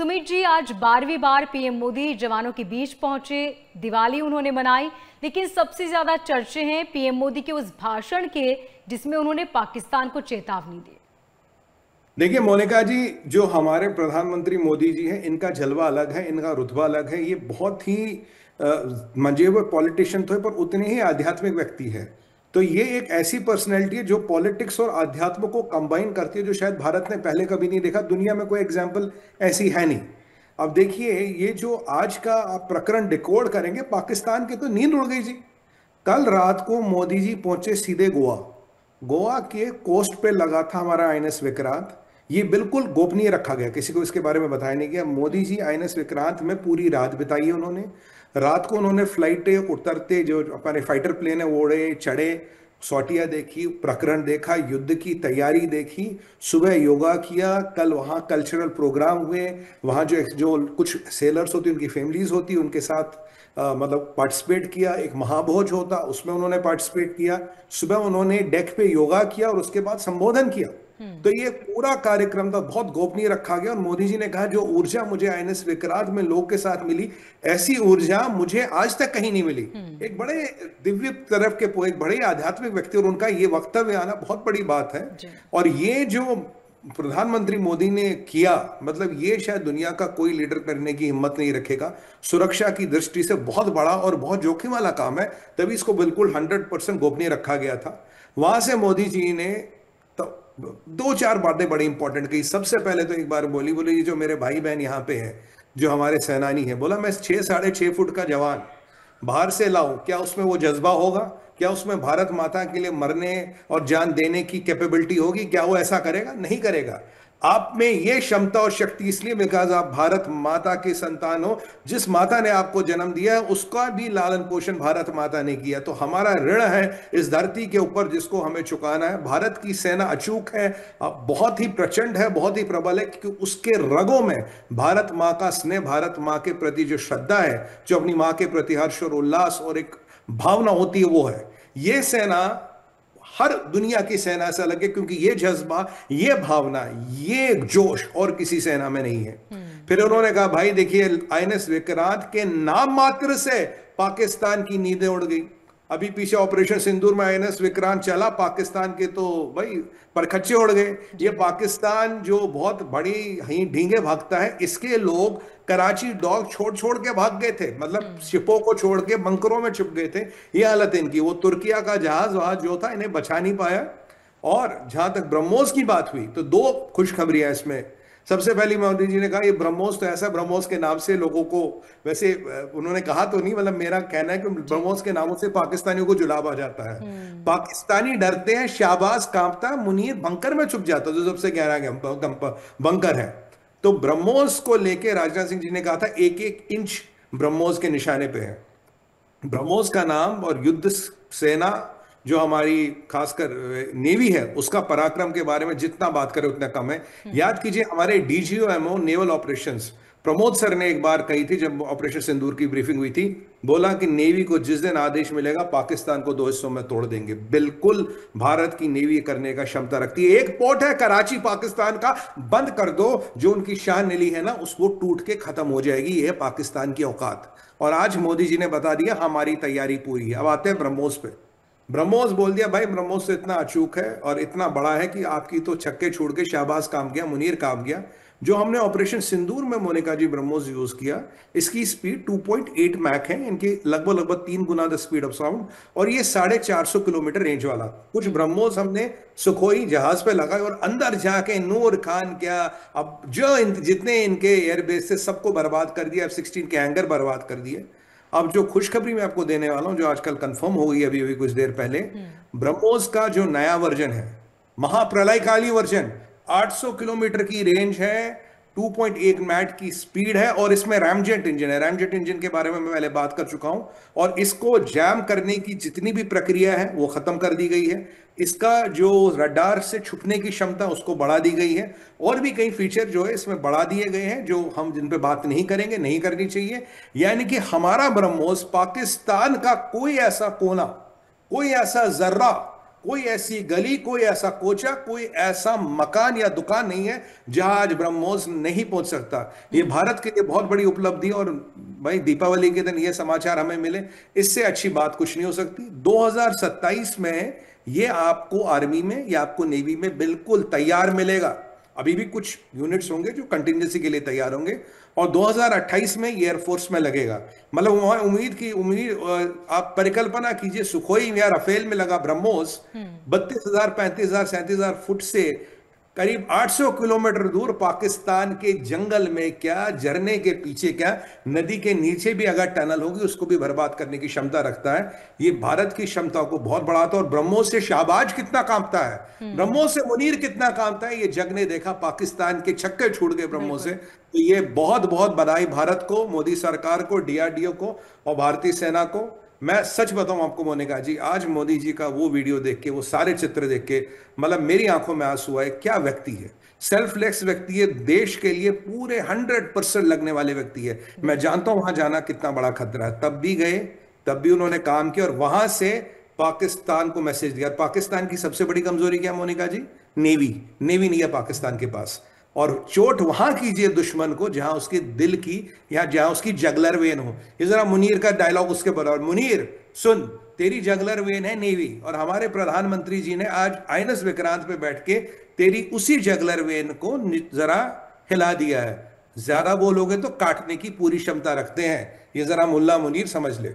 सुमित जी, आज 12वीं बार पीएम मोदी जवानों के बीच पहुंचे, दिवाली उन्होंने मनाई, लेकिन सबसे ज्यादा चर्चे हैं पीएम मोदी के उस भाषण के जिसमें उन्होंने पाकिस्तान को चेतावनी दी। देखिए मोनिका जी, जो हमारे प्रधानमंत्री मोदी जी हैं, इनका जलवा अलग है, इनका रुतबा अलग है। ये बहुत ही मंजे हुए पॉलिटिशियन थे, पर उतने ही आध्यात्मिक व्यक्ति है। तो ये एक ऐसी पर्सनैलिटी है जो पॉलिटिक्स और आध्यात्म को कंबाइन करती है, जो शायद भारत ने पहले कभी नहीं देखा। दुनिया में कोई एग्जाम्पल ऐसी है नहीं। अब देखिए, ये जो आज का आप प्रकरण डिकोड करेंगे, पाकिस्तान की तो नींद उड़ गई जी। कल रात को मोदी जी पहुंचे सीधे गोवा। गोवा के कोस्ट पे लगा था हमारा आईएनएस विक्रांत। ये बिल्कुल गोपनीय रखा गया, किसी को इसके बारे में बताया नहीं गया। मोदी जी आईएनएस विक्रांत में पूरी रात बिताई है उन्होंने। रात को उन्होंने फ्लाइटें उतरते, जो अपने फाइटर प्लेन है, ओढ़े चढ़े, सौटिया देखी, प्रकरण देखा, युद्ध की तैयारी देखी, सुबह योगा किया। कल वहाँ कल्चरल प्रोग्राम हुए। वहाँ जो जो कुछ सेलर्स होती, उनकी फैमिलीज होती, उनके साथ मतलब पार्टिसिपेट किया। एक महाभोज होता, उसमें उन्होंने पार्टिसिपेट किया। सुबह उन्होंने डेक पे योगा किया और उसके बाद संबोधन किया। तो ये पूरा कार्यक्रम था, बहुत गोपनीय रखा गया। और मोदी जी ने कहा, जो ऊर्जा मुझे आईएनएस विक्रांत में लोग के साथ मिली, ऐसी ऊर्जा मुझे आज तक कहीं नहीं मिली। एक बड़े दिव्य तरफ के एक बड़े आध्यात्मिक व्यक्ति, और उनका ये वक्तव्य आना बहुत बड़ी बात है। और ये जो प्रधानमंत्री मोदी ने किया, मतलब ये शायद दुनिया का कोई लीडर करने की हिम्मत नहीं रखेगा। सुरक्षा की दृष्टि से बहुत बड़ा और बहुत जोखिम वाला काम है, तभी इसको बिल्कुल 100% गोपनीय रखा गया था। वहां से मोदी जी ने तो दो चार बातें बड़ी इंपॉर्टेंट कही। सबसे पहले तो एक बार बोले ये जो मेरे भाई बहन यहाँ पे है, जो हमारे सेनानी है, बोला मैं 6-6.5 फुट का जवान बाहर से लाऊं, क्या उसमें वो जज्बा होगा? क्या उसमें भारत माता के लिए मरने और जान देने की कैपेबिलिटी होगी? क्या वो ऐसा करेगा? नहीं करेगा। आप में ये क्षमता और शक्ति इसलिए बिकॉज आप भारत माता के संतान हो। जिस माता ने आपको जन्म दिया है, उसका भी लालन पोषण भारत माता ने किया। तो हमारा ऋण है इस धरती के ऊपर, जिसको हमें चुकाना है। भारत की सेना अचूक है, बहुत ही प्रचंड है, बहुत ही प्रबल है, क्योंकि उसके रगों में भारत माँ का स्नेह, भारत माँ के प्रति जो श्रद्धा है, जो अपनी माँ के प्रति हर्ष और उल्लास और एक भावना होती है, वो है। ये सेना हर दुनिया की सेना से अलग है, क्योंकि ये जज्बा, ये भावना, ये जोश और किसी सेना में नहीं है। फिर उन्होंने कहा, भाई देखिए, आईएनएस विक्रांत के नाम मात्र से पाकिस्तान की नींदें उड़ गई। अभी पीछे ऑपरेशन सिंदूर में आईएनएस विक्रांत चला, पाकिस्तान के तो भाई परखच्चे उड़ गए। ये पाकिस्तान जो बहुत बड़ी ढींगे भागता है, इसके लोग कराची डॉक छोड़ छोड़ के भाग गए थे, मतलब शिपों को छोड़ के बंकरों में छुप गए थे। ये हालत इनकी। वो तुर्किया का जहाज वहां जो था, इन्हें बचा नहीं पाया। और जहां तक ब्रह्मोस की बात हुई, तो दो खुशखबरियां इसमें। सबसे पहली मोदी जी ने कहा, ये ब्रह्मोस तो ऐसा, ब्रह्मोस के नाम से लोगों को, वैसे उन्होंने कहा तो नहीं, मतलब मेरा कहना है कि ब्रह्मोस के नामों से पाकिस्तानियों को जुलाब आ जाता है। पाकिस्तानी डरते हैं, शाहबाज कांपता, मुनीर बंकर में छुप जाता, जो सबसे गहरा बंकर है। तो ब्रह्मोस को लेके राजनाथ सिंह जी ने कहा था, 1-1 इंच ब्रह्मोस के निशाने पे है। ब्रह्मोस का नाम और युद्ध सेना, जो हमारी खासकर नेवी है, उसका पराक्रम के बारे में जितना बात करें उतना कम है। याद कीजिए, हमारे डीजीओएमओ नेवल ऑपरेशंस प्रमोद सर ने एक बार कही थी, जब ऑपरेशन सिंदूर की ब्रीफिंग हुई थी, बोला कि नेवी को जिस दिन आदेश मिलेगा, पाकिस्तान को 2 हिस्सों में तोड़ देंगे। बिल्कुल भारत की नेवी करने का क्षमता रखती है। एक पोर्ट है कराची पाकिस्तान का, बंद कर दो, जो उनकी शाह नीली है ना, उसको टूट के खत्म हो जाएगी। यह पाकिस्तान की औकात। और आज मोदी जी ने बता दिया, हमारी तैयारी पूरी है। अब आते हैं ब्रह्मोस पे। ब्रह्मोस बोल दिया, भाई ब्रह्मोस तो इतना अचूक है और इतना बड़ा है कि आपकी तो छक्के छोड़ के शाहबाज काम गया, मुनीर काम गया। जो हमने ऑपरेशन सिंदूर में मोनिका जी ब्रह्मोस यूज किया, इसकी स्पीड 2.8 मैक है, इनके लगभग 3 गुना द स्पीड ऑफ साउंड, और ये 450 किलोमीटर रेंज वाला। कुछ ब्रह्मोस हमने सुखोई जहाज पे लगाए और अंदर जाके नूर खान क्या, अब जो जितने इनके एयरबेस से सबको बर्बाद कर दिया। F-16 के हैंगर बर्बाद कर दिए। अब जो खुशखबरी मैं आपको देने वाला हूं, जो आजकल कंफर्म हो गई अभी कुछ देर पहले, ब्रह्मोस का जो नया वर्जन है, महाप्रलयकाली वर्जन, 800 किलोमीटर की रेंज है, 2.1 मैट की स्पीड है, और इसमें रैमजेट इंजन है। रैमजेट इंजन के बारे में मैं पहले बात कर चुका हूं, और इसको जैम करने की जितनी भी प्रक्रिया है वो खत्म कर दी गई है। इसका जो रडार से छुपने की क्षमता, उसको बढ़ा दी गई है। और भी कई फीचर जो है इसमें बढ़ा दिए गए हैं, जो हम जिन पे बात नहीं करेंगे, नहीं करनी चाहिए। यानी कि हमारा ब्रह्मोस पाकिस्तान का कोई ऐसा कोना, कोई ऐसा जर्रा कोई ऐसी गली, कोई ऐसा कोचा, कोई ऐसा मकान या दुकान नहीं है जहां आज ब्रह्मोस नहीं पहुंच सकता। ये भारत के लिए बहुत बड़ी उपलब्धि, और भाई दीपावली के दिन ये समाचार हमें मिले, इससे अच्छी बात कुछ नहीं हो सकती। 2027 में ये आपको आर्मी में या आपको नेवी में बिल्कुल तैयार मिलेगा। अभी भी कुछ यूनिट्स होंगे जो कंटिजेंसी के लिए तैयार होंगे, और 2028 में ये एयरफोर्स में लगेगा। मतलब उम्मीद आप परिकल्पना कीजिए, सुखोई या राफेल में लगा ब्रह्मोस 32,000, 35,000, 37,000 फुट से करीब 800 किलोमीटर दूर पाकिस्तान के जंगल में क्या, झरने के पीछे क्या, नदी के नीचे भी अगर टनल होगी उसको भी बर्बाद करने की क्षमता रखता है। ये भारत की क्षमता को बहुत बढ़ाता है। और ब्रह्मोस से शाहबाज कितना कांपता है, ब्रह्मोस से मुनीर कितना कांपता है, ये जग ने देखा। पाकिस्तान के छक्के छूट गए ब्रह्मोस से। तो ये बहुत बहुत बधाई भारत को, मोदी सरकार को, डीआरडीओ को और भारतीय सेना को। मैं सच बताऊं आपको मोनिका जी, आज मोदी जी का वो वीडियो देख के, वो सारे चित्र देख के, मतलब मेरी आंखों में आंसू आए। क्या व्यक्ति है, सेल्फलेस व्यक्ति है, देश के लिए पूरे 100% लगने वाले व्यक्ति है। मैं जानता हूं वहां जाना कितना बड़ा खतरा है, तब भी गए, तब भी उन्होंने काम किया, और वहां से पाकिस्तान को मैसेज दिया। पाकिस्तान की सबसे बड़ी कमजोरी क्या मोनिका जी? नेवी नहीं है पाकिस्तान के पास। और चोट वहां कीजिए दुश्मन को जहां उसके दिल की, या जहां उसकी जगलर वेन हो। ये जरा मुनीर का डायलॉग उसके बराबर, मुनीर सुन, तेरी जगलर वेन है नेवी, और हमारे प्रधानमंत्री जी ने आज आईएनएस विक्रांत पे बैठ के तेरी उसी जगलर वेन को जरा हिला दिया है। ज्यादा बोलोगे तो काटने की पूरी क्षमता रखते हैं, ये जरा मुल्ला मुनीर समझ ले।